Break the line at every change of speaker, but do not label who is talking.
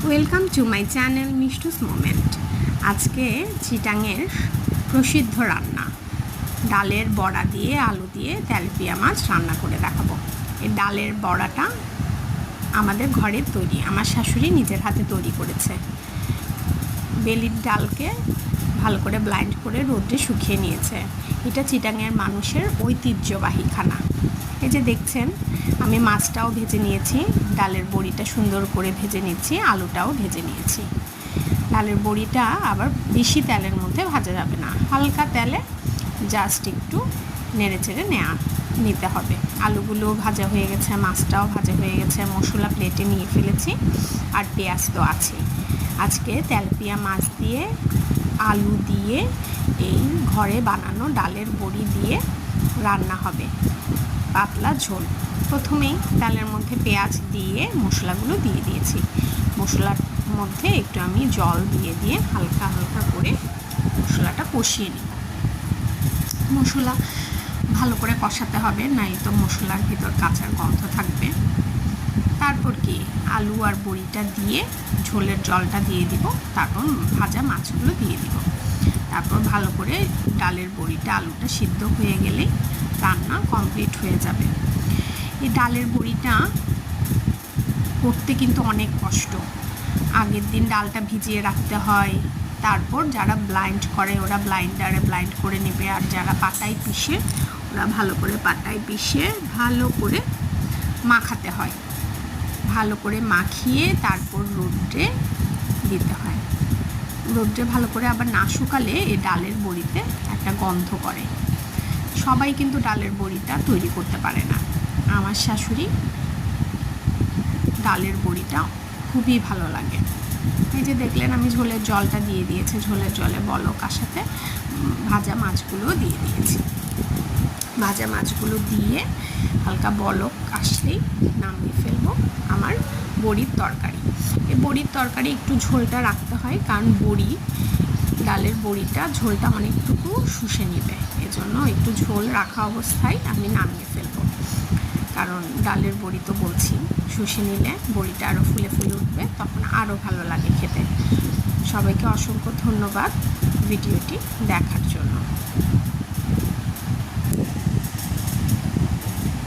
Welcome to my channel Mishtu's moment. আজকে চিটাঙের প্রসিদ্ধ রান্না ডালের বড়া দিয়ে আলু দিয়ে তেলাপিয়া মাছ রান্না করে দেখাবো। এই ডালের বড়াটা আমাদের ঘরের তৈরি, আমার শাশুড়ি নিজের হাতে তৈরি করেছে। বেলির ডালকে ভালো করে ব্লাইন্ড করে রোদ্রে শুকিয়ে নিয়েছে। এটা চিটাঙের মানুষের ঐতিহ্যবাহী খানা। এই যে দেখছেন, আমি মাছটাও ভেজে নিয়েছি, ডালের বড়িটা সুন্দর করে ভেজে নিচ্ছি, আলুটাও ভেজে নিয়েছি। ডালের বড়িটা আবার বেশি তেলের মধ্যে ভাজা যাবে না, হালকা তেলে জাস্ট একটু নেড়ে চেড়ে নিতে হবে। আলুগুলো ভাজা হয়ে গেছে, মাছটাও ভাজা হয়ে গেছে, মশলা প্লেটে নিয়ে ফেলেছি, আর পেঁয়াজ তো আছে। আজকে তেলাপিয়া মাছ দিয়ে আলু দিয়ে এই ঘরে বানানো ডালের বড়ি দিয়ে রান্না হবে পাতলা ঝোল। প্রথমেই ডালের মধ্যে পেঁয়াজ দিয়ে মশলাগুলো দিয়ে দিয়েছি। মশলার মধ্যে একটু আমি জল দিয়ে হালকা হালকা করে মশলাটা কষিয়ে নিই। মশলা ভালো করে কষাতে হবে, নাই তো মশলার ভিতর কাঁচার গন্ধ থাকবে। তারপর কি আলু আর বড়িটা দিয়ে ঝোলের জলটা দিয়ে দিব, তারপর ভাজা মাছগুলো দিয়ে দিব। তারপর ভালো করে ডালের বড়িটা আলুটা সিদ্ধ হয়ে গেলেই রান্না কমপ্লিট হয়ে যাবে। এই ডালের বড়িটা করতে কিন্তু অনেক কষ্ট। আগের দিন ডালটা ভিজিয়ে রাখতে হয়, তারপর যারা ব্লাইন্ড করে ওরা ব্লাইন্ডারে ব্লাইন্ড করে নেবে, আর যারা পাটায় পিষে ওরা ভালো করে পাটায় পিষে ভালো করে মাখাতে হয়। ভালো করে মাখিয়ে তারপর রোদ্রে দিতে হয়। রোদ্রে ভালো করে আবার না শুকালে এই ডালের বড়িতে একটা গন্ধ করে। সবাই কিন্তু ডালের বড়িটা তৈরি করতে পারে না। আমার শাশুড়ি ডালের বড়িটা খুবই ভালো লাগে। এই যে দেখলেন, আমি ঝোলের জলটা দিয়ে দিয়েছি, ঝোলের জলে বলক আসাতে ভাজা মাছগুলো দিয়ে দিয়েছি। ভাজা মাছগুলো দিয়ে হালকা বলক আসলেই নামিয়ে ফেলবো আমার বড়ির তরকারি। এই বড়ির তরকারি একটু ঝোলটা রাখতে হয়, কারণ ডালের বড়িটা ঝোলটা অনেকটুকু শুষে নেবে, এজন্য একটু ঝোল রাখা অবস্থায় আমি নামিয়ে ফেলবো। কারণ ডালের বড়ি তো বলছি, শুষে নিলে বড়িটা আরও ফুলে ফুলে উঠবে, তখন আরও ভালো লাগে খেতে। সবাইকে অসংখ্য ধন্যবাদ ভিডিওটি দেখার জন্য।